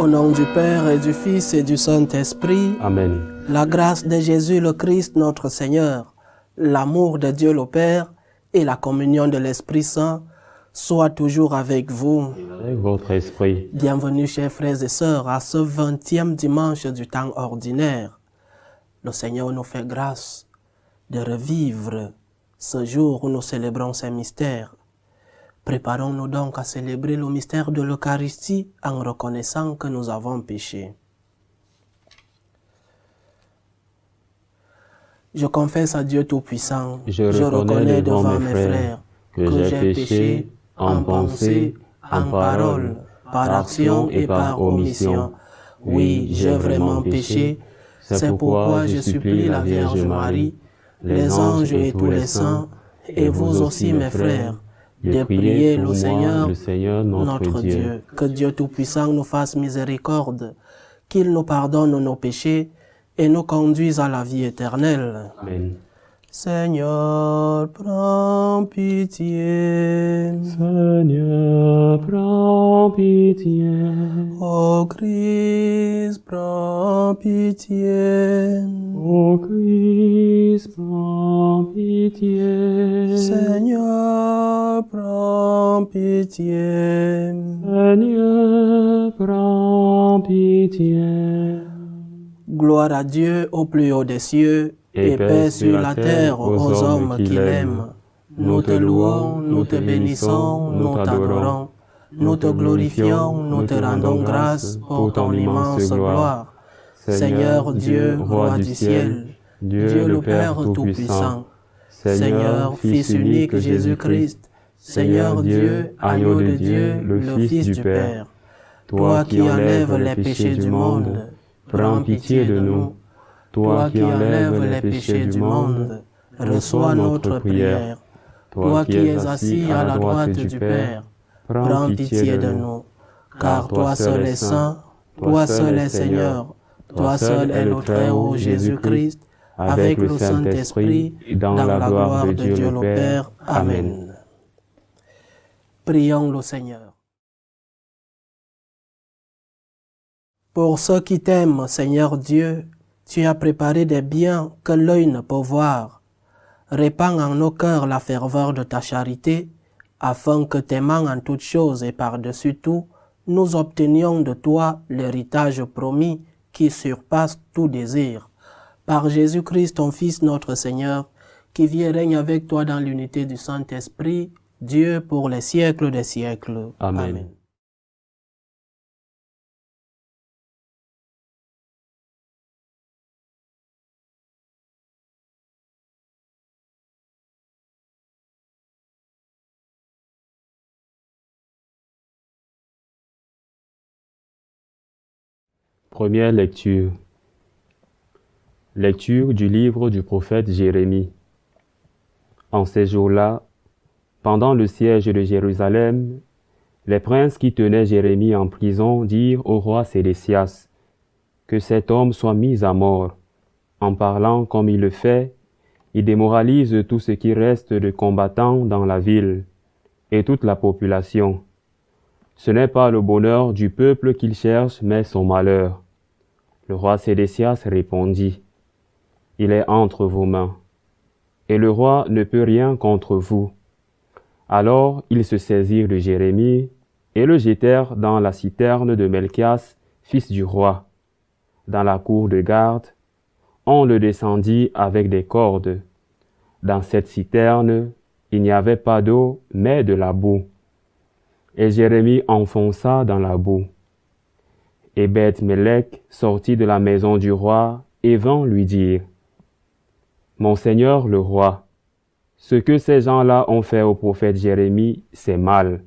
Au nom du Père et du Fils et du Saint-Esprit, Amen. la grâce de Jésus le Christ notre Seigneur, l'amour de Dieu le Père et la communion de l'Esprit Saint soient toujours avec vous. Avec votre esprit. Bienvenue, chers frères et sœurs, à ce 20e dimanche du temps ordinaire. Le Seigneur nous fait grâce de revivre ce jour où nous célébrons ces mystères. Préparons-nous donc à célébrer le mystère de l'Eucharistie en reconnaissant que nous avons péché. Je confesse à Dieu Tout-Puissant, Je reconnais devant mes frères que j'ai péché en pensée, en parole, par action et par omission. Oui, j'ai vraiment péché. C'est pourquoi je supplie la Vierge Marie, les anges et tous les saints, et vous aussi mes frères, de prier le Seigneur, notre Dieu. Que Dieu Tout-Puissant nous fasse miséricorde, qu'il nous pardonne nos péchés et nous conduise à la vie éternelle. Amen. Seigneur, prends pitié. Seigneur, prends pitié. Ô Christ, prends pitié. Ô Christ, prends pitié. Seigneur, prends pitié. Seigneur, prends pitié. Gloire à Dieu au plus haut des cieux et paix sur la terre aux hommes qui l'aiment. Nous te louons, nous te bénissons, nous t'adorons, nous te glorifions, nous te rendons grâce pour ton immense gloire. Seigneur Dieu, roi du ciel, Dieu le Père Tout-Puissant, Seigneur Fils unique Jésus-Christ, Seigneur Dieu, agneau de Dieu, le Fils du Père, toi qui enlèves les péchés du monde, prends pitié de nous. Toi qui enlèves les péchés du monde, reçois notre prière. Toi qui es assis à la droite du Père, prends pitié de nous. Car toi seul es saint, toi seul es Seigneur, toi seul est le Très-Haut Jésus-Christ, avec le Saint-Esprit, dans la gloire de Dieu le Père. Amen. Prions le Seigneur. Pour ceux qui t'aiment, Seigneur Dieu, tu as préparé des biens que l'œil ne peut voir. Répands en nos cœurs la ferveur de ta charité, afin que t'aimant en toutes choses et par-dessus tout, nous obtenions de toi l'héritage promis qui surpasse tout désir. Par Jésus-Christ, ton Fils, notre Seigneur, qui vit et règne avec toi dans l'unité du Saint-Esprit, Dieu pour les siècles des siècles. Amen. Amen. Première lecture. Lecture du livre du prophète Jérémie. En ces jours-là, pendant le siège de Jérusalem, les princes qui tenaient Jérémie en prison dirent au roi Sédécias que cet homme soit mis à mort. En parlant comme il le fait, il démoralise tout ce qui reste de combattants dans la ville et toute la population. Ce n'est pas le bonheur du peuple qu'il cherche, mais son malheur. Le roi Sédécias répondit, « Il est entre vos mains, et le roi ne peut rien contre vous. » Alors ils se saisirent de Jérémie et le jetèrent dans la citerne de Melchias, fils du roi. Dans la cour de garde, on le descendit avec des cordes. Dans cette citerne, il n'y avait pas d'eau, mais de la boue. Et Jérémie enfonça dans la boue. Ebed-Mélec sortit de la maison du roi et vint lui dire, « Mon seigneur le roi, ce que ces gens-là ont fait au prophète Jérémie, c'est mal.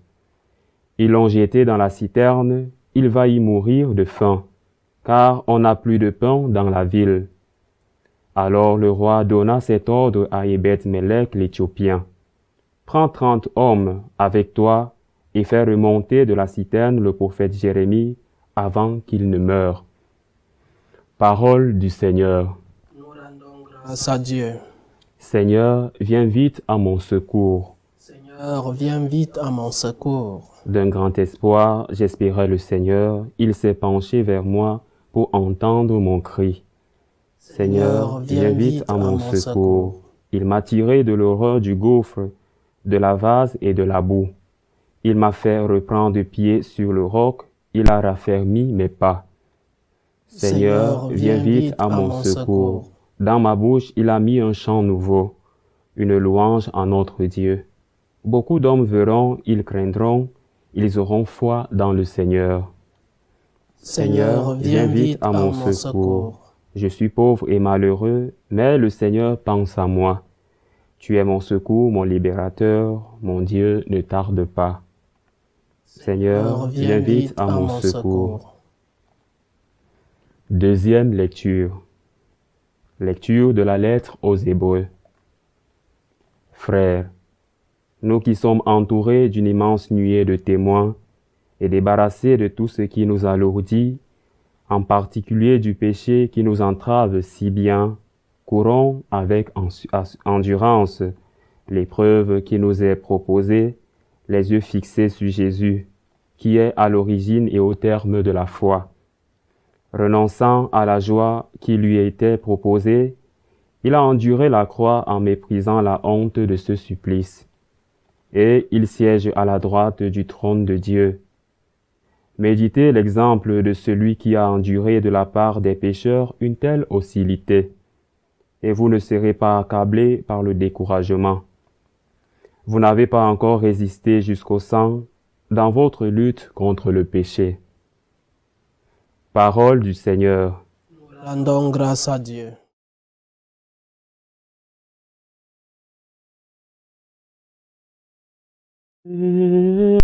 Ils l'ont jeté dans la citerne, il va y mourir de faim, car on n'a plus de pain dans la ville. » Alors le roi donna cet ordre à Ebed-Mélec l'Éthiopien, « Prends 30 hommes avec toi et fais remonter de la citerne le prophète Jérémie avant qu'il ne meure. » Parole du Seigneur. Nous rendons grâce à Dieu. Seigneur, viens vite à mon secours. Seigneur, Seigneur, viens vite à mon secours. D'un grand espoir, j'espérais le Seigneur. Il s'est penché vers moi pour entendre mon cri. Seigneur, viens vite à mon secours. Il m'a tiré de l'horreur du gouffre, de la vase et de la boue. Il m'a fait reprendre pied sur le roc. Il a raffermi mes pas. Seigneur, viens vite à mon secours. Dans ma bouche, il a mis un chant nouveau, une louange à notre Dieu. Beaucoup d'hommes verront, ils craindront, ils auront foi dans le Seigneur. Seigneur, viens vite à mon secours. Je suis pauvre et malheureux, mais le Seigneur pense à moi. Tu es mon secours, mon libérateur, mon Dieu, ne tarde pas. Seigneur, viens vite à mon secours. Deuxième lecture. Lecture de la lettre aux Hébreux. Frères, nous qui sommes entourés d'une immense nuée de témoins et débarrassés de tout ce qui nous alourdit, en particulier du péché qui nous entrave si bien, courons avec endurance l'épreuve qui nous est proposée, les yeux fixés sur Jésus, qui est à l'origine et au terme de la foi. Renonçant à la joie qui lui était proposée, il a enduré la croix en méprisant la honte de ce supplice. Et il siège à la droite du trône de Dieu. Méditez l'exemple de celui qui a enduré de la part des pécheurs une telle hostilité, et vous ne serez pas accablés par le découragement. Vous n'avez pas encore résisté jusqu'au sang dans votre lutte contre le péché. Parole du Seigneur. Rendons grâce à Dieu. Alléluia,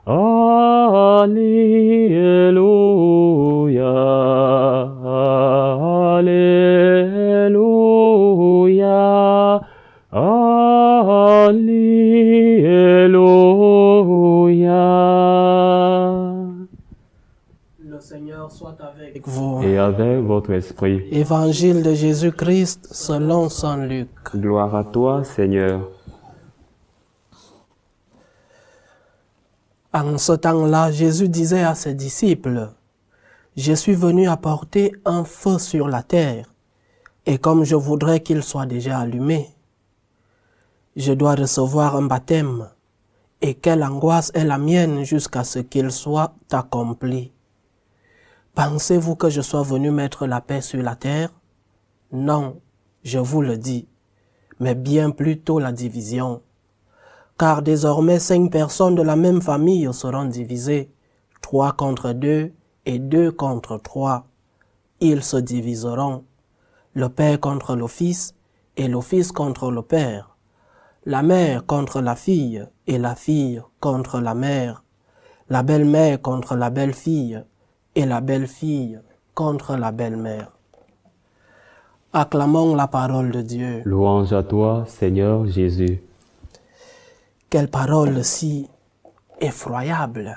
Alléluia, Alléluia, Alléluia. Le Seigneur soit avec vous. Et avec votre esprit. Évangile de Jésus-Christ selon saint Luc. Gloire à toi, Seigneur. En ce temps-là, Jésus disait à ses disciples, « Je suis venu apporter un feu sur la terre, et comme je voudrais qu'il soit déjà allumé, je dois recevoir un baptême, et quelle angoisse est la mienne jusqu'à ce qu'il soit accompli. Pensez-vous que je sois venu mettre la paix sur la terre? Non, je vous le dis, mais bien plutôt la division. Car désormais 5 personnes de la même famille seront divisées, 3 contre 2 et 2 contre 3. Ils se diviseront, le père contre le fils et le fils contre le père, la mère contre la fille et la fille contre la mère, la belle-mère contre la belle-fille et la belle-fille contre la belle-mère. Acclamons la parole de Dieu. Louange à toi, Seigneur Jésus. Quelle parole si effroyable!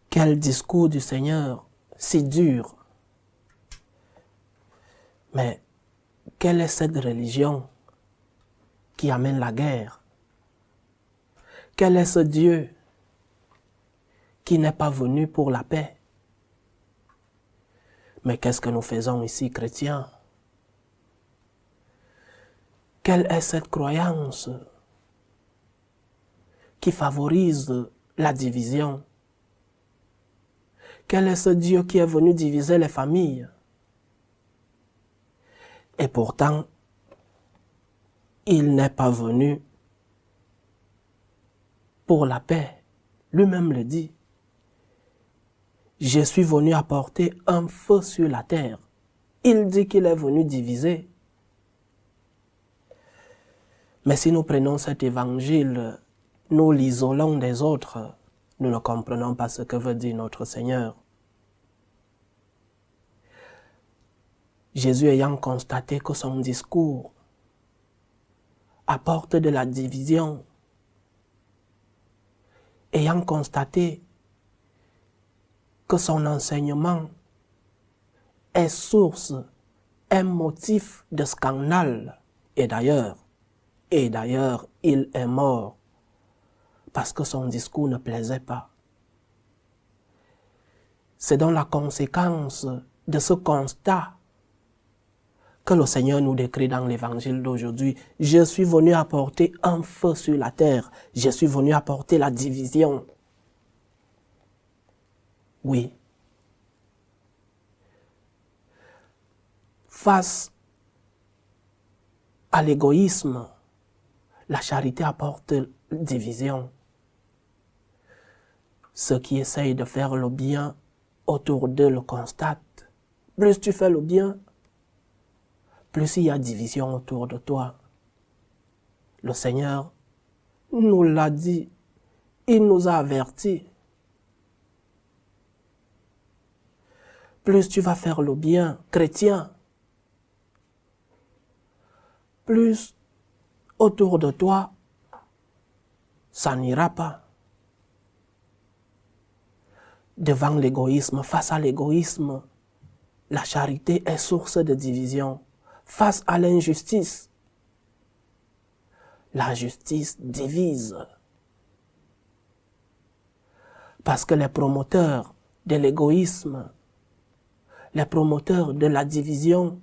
Quel discours du Seigneur si dur! Mais quelle est cette religion qui amène la guerre? Quel est ce Dieu qui n'est pas venu pour la paix? Mais qu'est-ce que nous faisons ici, chrétiens? Quelle est cette croyance qui favorise la division? Quel est ce Dieu qui est venu diviser les familles? Et pourtant, il n'est pas venu pour la paix. Lui-même le dit. Je suis venu apporter un feu sur la terre. Il dit qu'il est venu diviser. Mais si nous prenons cet évangile, nous l'isolons des autres, nous ne comprenons pas ce que veut dire notre Seigneur. Jésus ayant constaté que son discours apporte de la division, ayant constaté que son enseignement est source, un motif de scandale, et d'ailleurs, Et d'ailleurs, il est mort parce que son discours ne plaisait pas. C'est dans la conséquence de ce constat que le Seigneur nous décrit dans l'évangile d'aujourd'hui. Je suis venu apporter un feu sur la terre. Je suis venu apporter la division. Oui. Face à l'égoïsme, la charité apporte division. Ceux qui essayent de faire le bien autour d'eux le constatent. Plus tu fais le bien, plus il y a division autour de toi. Le Seigneur nous l'a dit, il nous a avertis. Plus tu vas faire le bien, chrétien, plus autour de toi, ça n'ira pas. Devant l'égoïsme, face à l'égoïsme, la charité est source de division. Face à l'injustice, la justice divise. Parce que les promoteurs de l'égoïsme, les promoteurs de la division,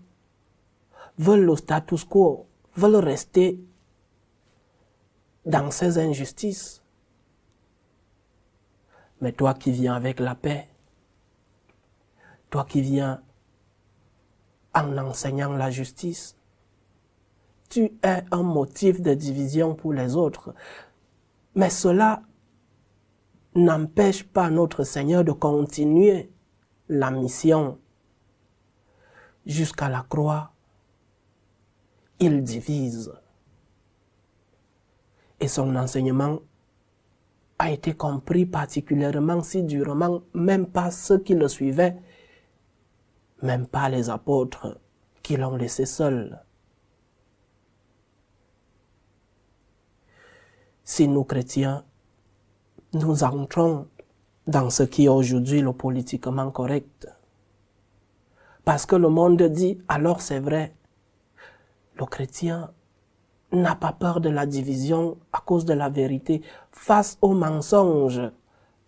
veulent le status quo, veulent rester dans ces injustices. Mais toi qui viens avec la paix, toi qui viens en enseignant la justice, tu es un motif de division pour les autres. Mais cela n'empêche pas notre Seigneur de continuer la mission jusqu'à la croix. Il divise. Et son enseignement a été compris particulièrement si durement, même pas ceux qui le suivaient, même pas les apôtres qui l'ont laissé seul. Si nous, chrétiens, nous entrons dans ce qui est aujourd'hui le politiquement correct, parce que le monde dit, alors c'est vrai, le chrétien n'a pas peur de la division à cause de la vérité. Face au mensonge,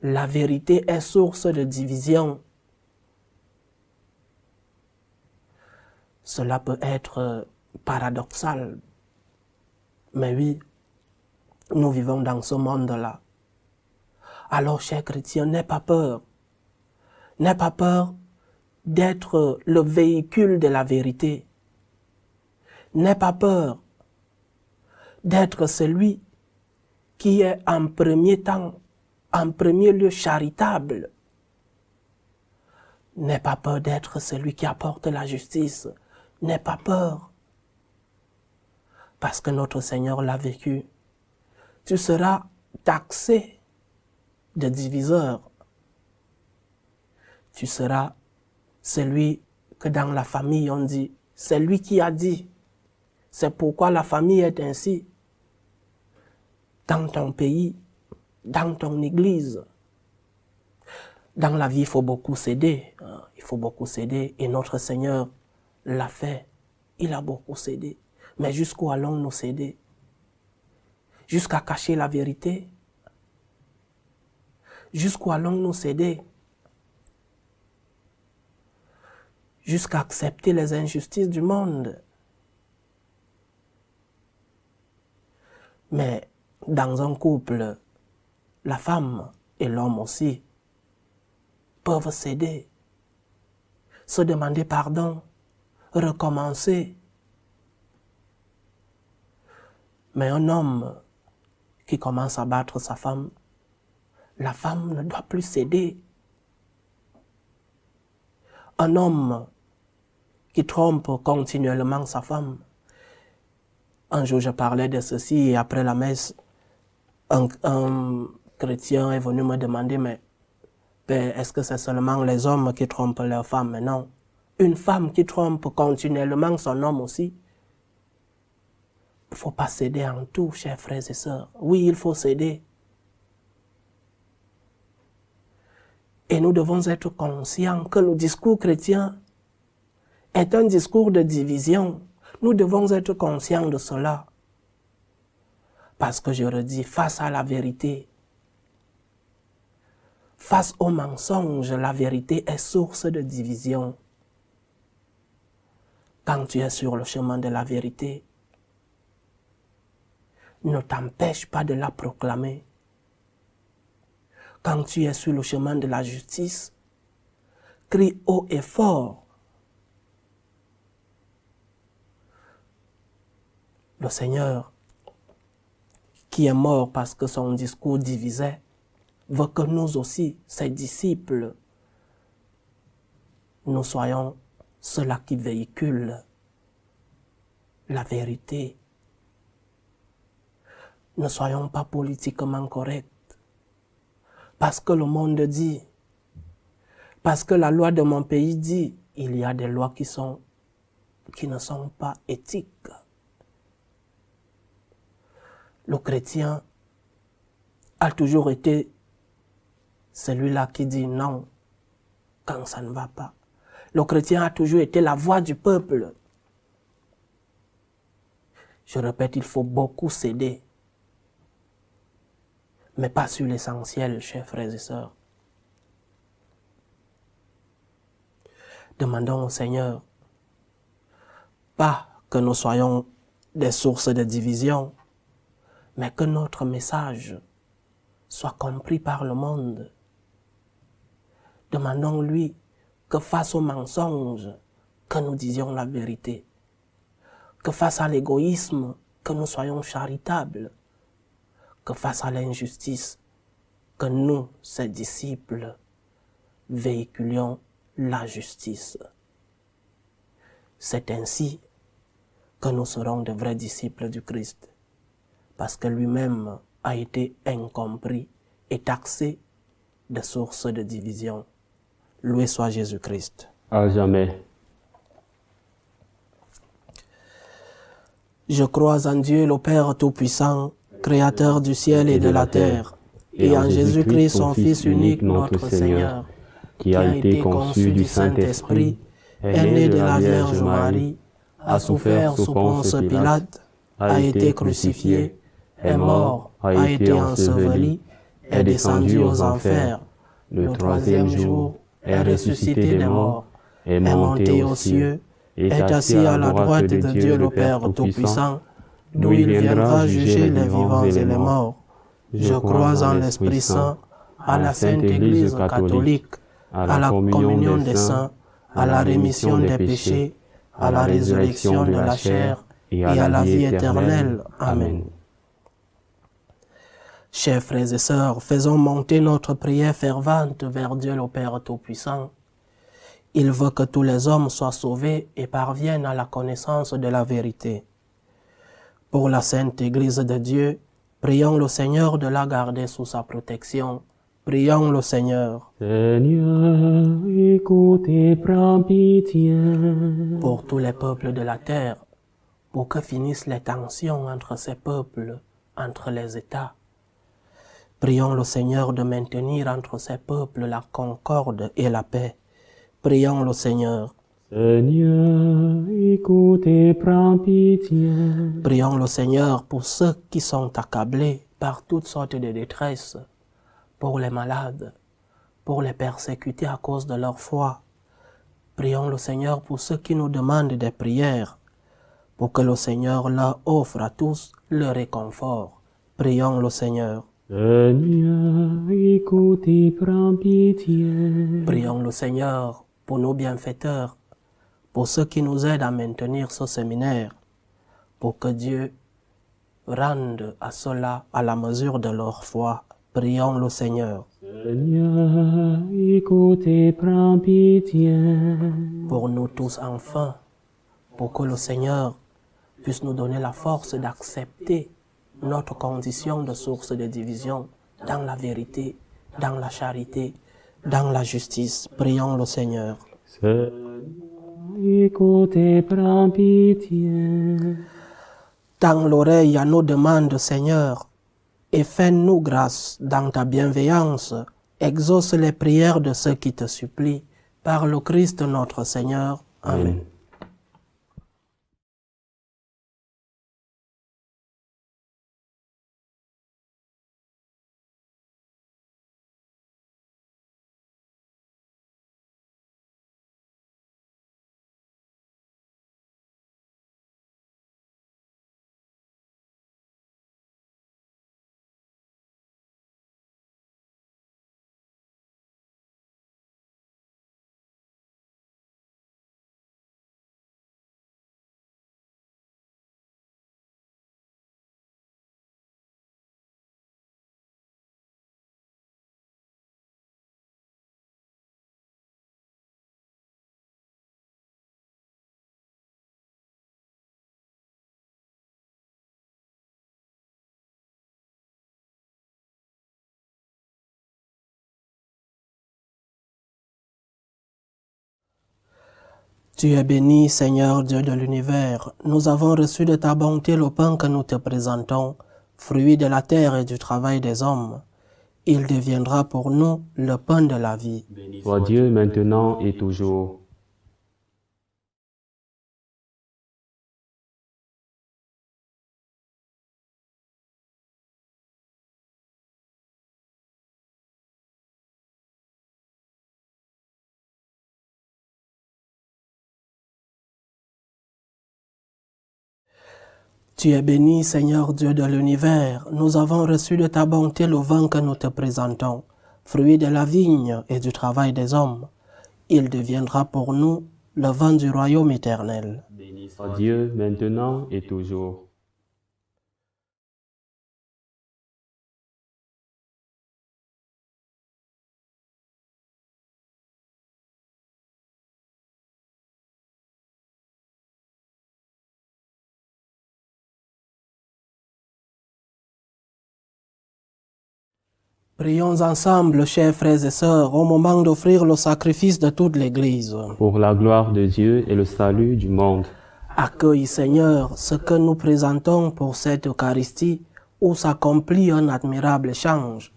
la vérité est source de division. Cela peut être paradoxal, mais oui, nous vivons dans ce monde-là. Alors, chers chrétiens, n'aie pas peur. N'aie pas peur d'être le véhicule de la vérité. N'aie pas peur d'être celui qui est en premier temps, en premier lieu charitable. N'aie pas peur d'être celui qui apporte la justice. N'aie pas peur. Parce que notre Seigneur l'a vécu. Tu seras taxé de diviseur. Tu seras celui que dans la famille on dit, c'est lui qui a dit. C'est pourquoi la famille est ainsi. Dans ton pays, dans ton église. Dans la vie, il faut beaucoup céder. Il faut beaucoup céder. Et notre Seigneur l'a fait. Il a beaucoup cédé. Mais jusqu'où allons-nous céder? Jusqu'à cacher la vérité? Jusqu'où allons-nous céder? Jusqu'à accepter les injustices du monde? Mais dans un couple, la femme et l'homme aussi peuvent céder, se demander pardon, recommencer. Mais un homme qui commence à battre sa femme, la femme ne doit plus céder. Un homme qui trompe continuellement sa femme. Un jour, je parlais de ceci et après la messe, un chrétien est venu me demander, mais est-ce que c'est seulement les hommes qui trompent leurs femmes? Mais non. Une femme qui trompe continuellement son homme aussi. Il ne faut pas céder en tout, chers frères et sœurs. Oui, il faut céder. Et nous devons être conscients que le discours chrétien est un discours de division. Nous devons être conscients de cela. Parce que je redis, face à la vérité, face au mensonge, la vérité est source de division. Quand tu es sur le chemin de la vérité, ne t'empêche pas de la proclamer. Quand tu es sur le chemin de la justice, crie haut et fort. Le Seigneur, qui est mort parce que son discours divisait, veut que nous aussi, ses disciples, nous soyons ceux-là qui véhiculent la vérité. Ne soyons pas politiquement corrects. Parce que le monde dit, parce que la loi de mon pays dit, il y a des lois qui ne sont pas éthiques. Le chrétien a toujours été celui-là qui dit non quand ça ne va pas. Le chrétien a toujours été la voix du peuple. Je répète, il faut beaucoup céder. Mais pas sur l'essentiel, chers frères et sœurs. Demandons au Seigneur, pas que nous soyons des sources de division, mais que notre message soit compris par le monde. Demandons-lui que face au mensonge, que nous disions la vérité. Que face à l'égoïsme, que nous soyons charitables. Que face à l'injustice, que nous, ses disciples, véhiculions la justice. C'est ainsi que nous serons de vrais disciples du Christ, parce que lui-même a été incompris et taxé de sources de division. Loué soit Jésus-Christ. À jamais. Je crois en Dieu, le Père Tout-Puissant, Créateur du ciel et de la terre, et en Jésus-Christ, son Fils unique, notre Seigneur, qui a été conçu du Saint-Esprit, est né de la Vierge Marie, a souffert sous Ponce Pilate, a été crucifié, est mort, a été enseveli, est descendu aux enfers. Le troisième jour, est ressuscité des morts, est monté aux cieux, est assis à la droite de Dieu le Père Tout-Puissant, d'où il viendra juger les vivants et les morts. Je crois en l'Esprit Saint, à la Sainte Église catholique, à la communion des saints, à la rémission des péchés, à la résurrection de la chair et à la vie éternelle. Amen. Chers frères et sœurs, faisons monter notre prière fervente vers Dieu le Père Tout-Puissant. Il veut que tous les hommes soient sauvés et parviennent à la connaissance de la vérité. Pour la Sainte Église de Dieu, prions le Seigneur de la garder sous sa protection. Prions le Seigneur. Seigneur, écoute et prends pitié. Pour tous les peuples de la terre, pour que finissent les tensions entre ces peuples, entre les États. Prions le Seigneur de maintenir entre ces peuples la concorde et la paix. Prions le Seigneur. Seigneur, écoute et prends pitié. Prions le Seigneur pour ceux qui sont accablés par toutes sortes de détresses, pour les malades, pour les persécutés à cause de leur foi. Prions le Seigneur pour ceux qui nous demandent des prières, pour que le Seigneur leur offre à tous le réconfort. Prions le Seigneur. Seigneur, écoute et prends pitié. Prions le Seigneur pour nos bienfaiteurs, pour ceux qui nous aident à maintenir ce séminaire, pour que Dieu rende à ceux-là à la mesure de leur foi. Prions le Seigneur. Seigneur, écoute et prends pitié. Pour nous tous enfin, pour que le Seigneur puisse nous donner la force d'accepter notre condition de source de division dans la vérité, dans la charité, dans la justice. Prions le Seigneur. Seigneur, écoute et prends pitié. Tends l'oreille à nos demandes, Seigneur, et fais-nous grâce dans ta bienveillance. Exauce les prières de ceux qui te supplient. Par le Christ notre Seigneur. Amen. Tu es béni, Seigneur Dieu de l'univers. Nous avons reçu de ta bonté le pain que nous te présentons, fruit de la terre et du travail des hommes. Il deviendra pour nous le pain de la vie. Béni soit Dieu maintenant et toujours. Tu es béni, Seigneur Dieu de l'univers. Nous avons reçu de ta bonté le vin que nous te présentons, fruit de la vigne et du travail des hommes. Il deviendra pour nous le vin du royaume éternel. Béni soit Dieu maintenant et toujours. Prions ensemble, chers frères et sœurs, au moment d'offrir le sacrifice de toute l'Église. Pour la gloire de Dieu et le salut du monde. Accueille, Seigneur, ce que nous présentons pour cette Eucharistie où s'accomplit un admirable échange.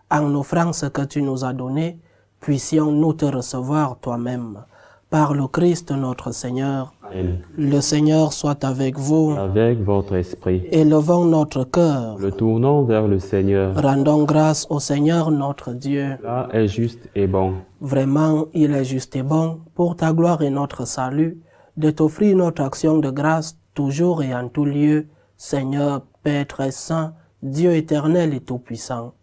En offrant ce que tu nous as donné, puissions-nous te recevoir toi-même. Par le Christ notre Seigneur. Amen. Le Seigneur soit avec vous. Avec votre esprit. Élevons notre cœur. Le tournons vers le Seigneur. Rendons grâce au Seigneur notre Dieu. Là est juste et bon. Vraiment, il est juste et bon, pour ta gloire et notre salut, de t'offrir notre action de grâce toujours et en tout lieu, Seigneur, Père très saint, Dieu éternel et tout-puissant.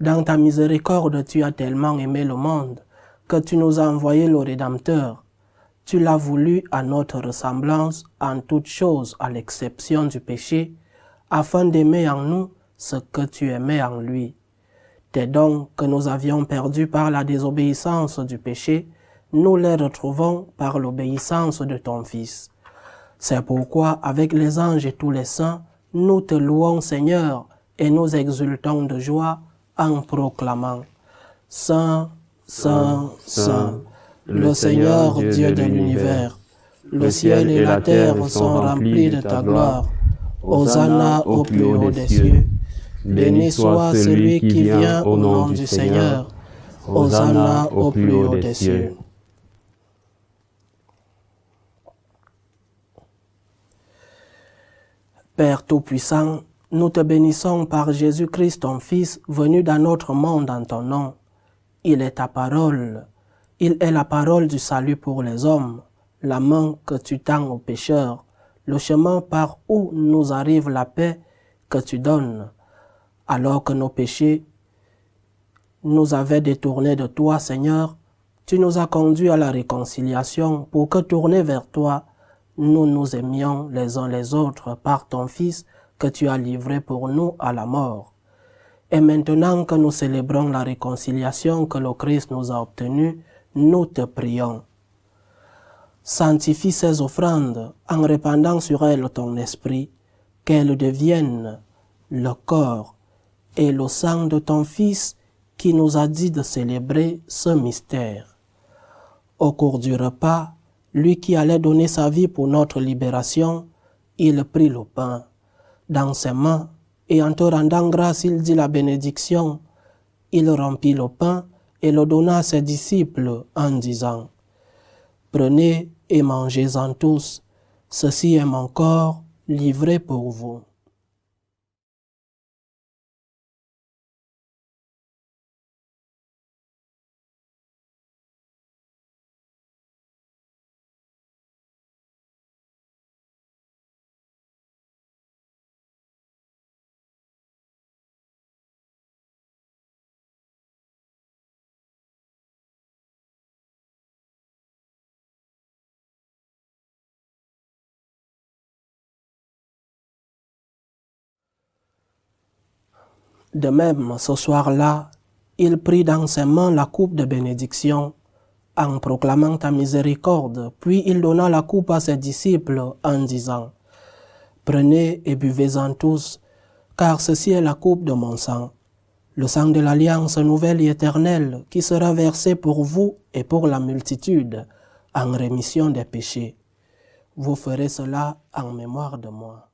Dans ta miséricorde, tu as tellement aimé le monde que tu nous as envoyé le Rédempteur. Tu l'as voulu à notre ressemblance en toutes choses, à l'exception du péché, afin d'aimer en nous ce que tu aimais en lui. Tes dons que nous avions perdus par la désobéissance du péché, nous les retrouvons par l'obéissance de ton Fils. C'est pourquoi, avec les anges et tous les saints, nous te louons, Seigneur, et nous exultons de joie en proclamant « Saint, Saint, Saint, le Seigneur Dieu de l'univers, le ciel et la terre sont remplis de ta gloire. Hosanna au plus haut des cieux. Béni soit celui qui vient au nom du Seigneur. Hosanna au plus haut des cieux. » Père Tout-Puissant, nous te bénissons par Jésus-Christ, ton Fils, venu dans notre monde en ton nom. Il est ta parole. Il est la parole du salut pour les hommes, la main que tu tends aux pécheurs, le chemin par où nous arrive la paix que tu donnes. Alors que nos péchés nous avaient détournés de toi, Seigneur, tu nous as conduits à la réconciliation pour que, tournés vers toi, nous nous aimions les uns les autres par ton Fils que tu as livré pour nous à la mort. Et maintenant que nous célébrons la réconciliation que le Christ nous a obtenue, nous te prions. Sanctifie ces offrandes en répandant sur elles ton esprit, qu'elles deviennent le corps et le sang de ton Fils qui nous a dit de célébrer ce mystère. Au cours du repas, lui qui allait donner sa vie pour notre libération, il prit le pain. Dans ses mains, et en te rendant grâce, il dit la bénédiction. Il rompit le pain et le donna à ses disciples en disant « Prenez et mangez-en tous, ceci est mon corps livré pour vous. » De même, ce soir-là, il prit dans ses mains la coupe de bénédiction, en proclamant ta miséricorde, puis il donna la coupe à ses disciples en disant « Prenez et buvez-en tous, car ceci est la coupe de mon sang, le sang de l'alliance nouvelle et éternelle qui sera versé pour vous et pour la multitude, en rémission des péchés. Vous ferez cela en mémoire de moi.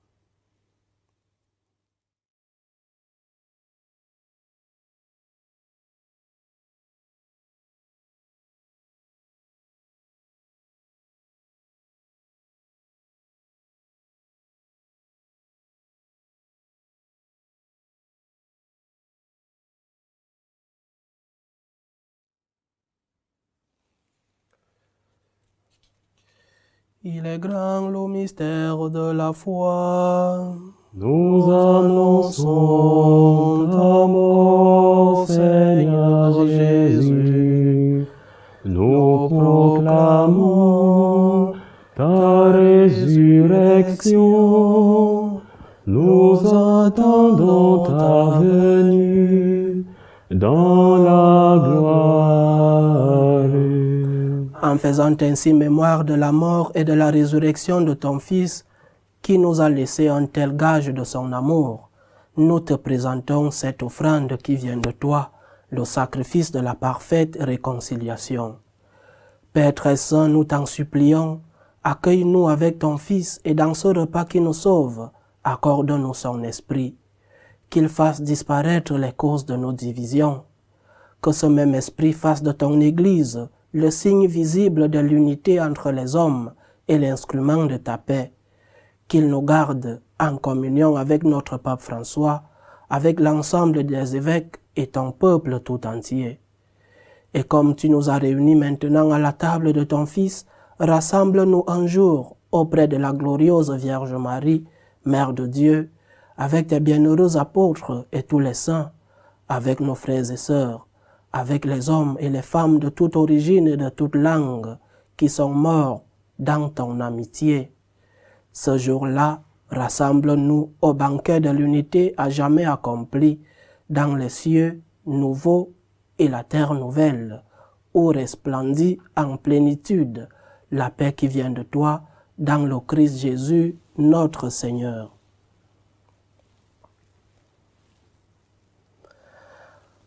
Il est grand le mystère de la foi. Nous annonçons ta mort, Seigneur Jésus. Nous proclamons ta résurrection. Nous attendons ta venue dans la gloire. En faisant ainsi mémoire de la mort et de la résurrection de ton Fils, qui nous a laissé un tel gage de son amour, nous te présentons cette offrande qui vient de toi, le sacrifice de la parfaite réconciliation. Père très saint, nous t'en supplions, accueille-nous avec ton Fils et dans ce repas qui nous sauve, accorde-nous son esprit, qu'il fasse disparaître les causes de nos divisions, que ce même esprit fasse de ton Église le signe visible de l'unité entre les hommes et l'instrument de ta paix, qu'il nous garde en communion avec notre pape François, avec l'ensemble des évêques et ton peuple tout entier. Et comme tu nous as réunis maintenant à la table de ton Fils, rassemble-nous un jour auprès de la glorieuse Vierge Marie, Mère de Dieu, avec tes bienheureux apôtres et tous les saints, avec nos frères et sœurs, avec les hommes et les femmes de toute origine et de toute langue qui sont morts dans ton amitié. Ce jour-là, rassemble-nous au banquet de l'unité à jamais accompli dans les cieux nouveaux et la terre nouvelle, où resplendit en plénitude la paix qui vient de toi dans le Christ Jésus, notre Seigneur.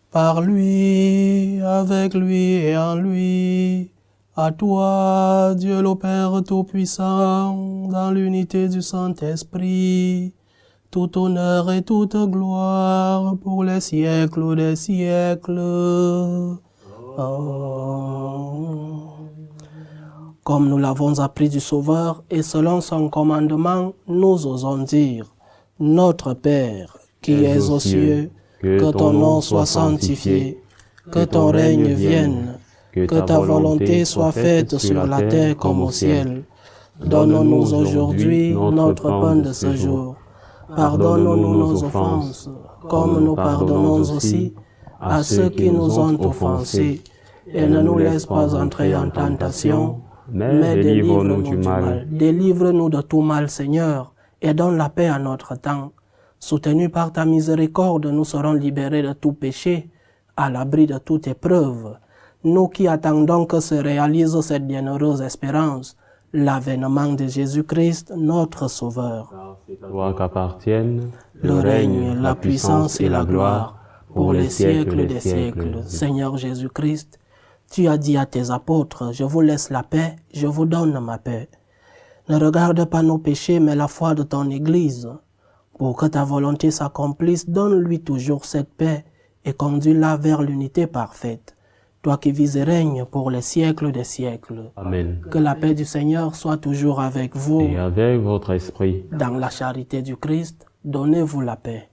Par lui, avec lui et en lui, à toi, Dieu le Père Tout-Puissant, dans l'unité du Saint-Esprit, tout honneur et toute gloire pour les siècles des siècles. Amen. Comme nous l'avons appris du Sauveur et selon son commandement, nous osons dire, Notre Père, qui es aux cieux, que ton nom soit sanctifié, que ton règne vienne, que ta volonté soit faite sur la terre comme au ciel. Donne-nous aujourd'hui notre pain de ce jour. Pardonne-nous nos offenses, comme nous pardonnons aussi à ceux qui nous ont offensés. Et ne nous laisse pas entrer en tentation, mais délivre-nous du mal. Délivre-nous de tout mal, Seigneur, et donne la paix à notre temps. Soutenus par ta miséricorde, nous serons libérés de tout péché, à l'abri de toute épreuve. Nous qui attendons que se réalise cette bienheureuse espérance, l'avènement de Jésus-Christ, notre Sauveur. C'est à toi qu'appartiennent le règne, la puissance et la gloire, pour les siècles des siècles. Seigneur Jésus-Christ, tu as dit à tes apôtres, je vous laisse la paix, je vous donne ma paix. Ne regarde pas nos péchés, mais la foi de ton Église. Pour que ta volonté s'accomplisse, donne-lui toujours cette paix et conduis-la vers l'unité parfaite. Toi qui vis et règnes pour les siècles des siècles. Amen. Que la paix du Seigneur soit toujours avec vous. Et avec votre esprit. Dans la charité du Christ, donnez-vous la paix.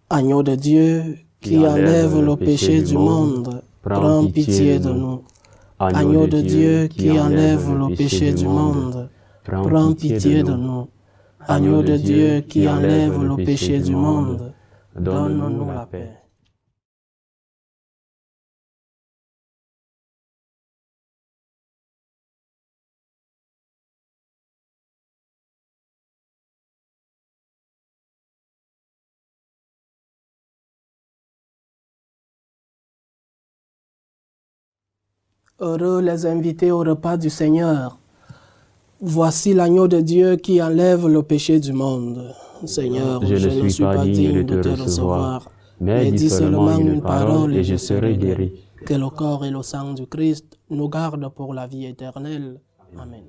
Agneau de Dieu, qui enlève le péché du monde, prends pitié de nous. Agneau de Dieu, qui enlève le péché du monde, prends pitié de nous. Agneau de Dieu, qui enlève le péché du monde, donne-nous la paix. Heureux les invités au repas du Seigneur. Voici l'agneau de Dieu qui enlève le péché du monde. Seigneur, je ne suis pas digne de te recevoir, Mais dis seulement une parole et je serai guéri. Que le corps et le sang du Christ nous gardent pour la vie éternelle. Amen.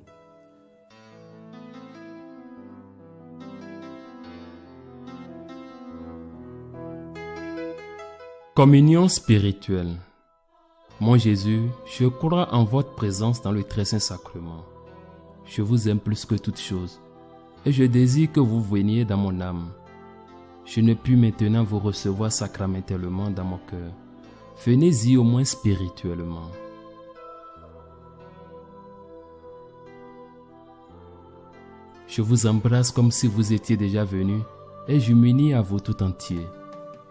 Communion spirituelle. Mon Jésus, je crois en votre présence dans le très saint sacrement. Je vous aime plus que toute chose et je désire que vous veniez dans mon âme. Je ne puis maintenant vous recevoir sacramentellement dans mon cœur. Venez-y au moins spirituellement. Je vous embrasse comme si vous étiez déjà venu et je m'unis à vous tout entier.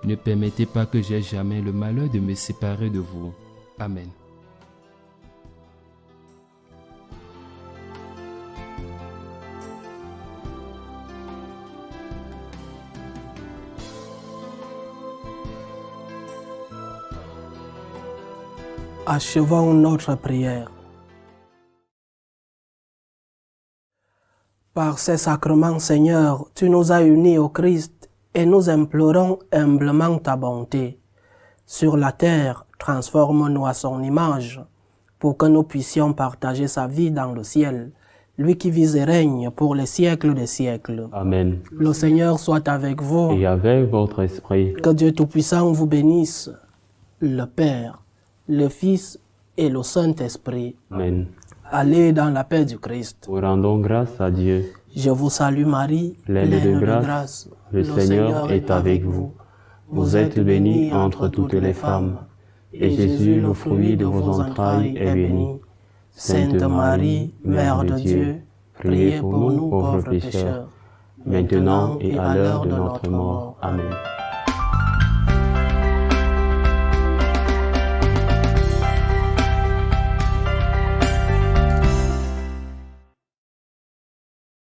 Ne permettez pas que j'aie jamais le malheur de me séparer de vous. Amen. Achevons notre prière. Par ces sacrements, Seigneur, tu nous as unis au Christ et nous implorons humblement ta bonté. Sur la terre, transforme-nous à son image pour que nous puissions partager sa vie dans le ciel, lui qui vit et règne pour les siècles des siècles. Amen. Le Seigneur soit avec vous. Et avec votre esprit. Que Dieu Tout-Puissant vous bénisse, le Père, le Fils et le Saint-Esprit. Amen. Allez dans la paix du Christ. Nous rendons grâce à Dieu. Je vous salue Marie, pleine de grâce. Le Seigneur est avec vous. Vous êtes bénie entre toutes les femmes, et Jésus, le fruit de vos entrailles, est béni. Sainte Marie, Mère de Dieu, priez pour nous pauvres pécheurs, maintenant et à l'heure de notre mort. Amen.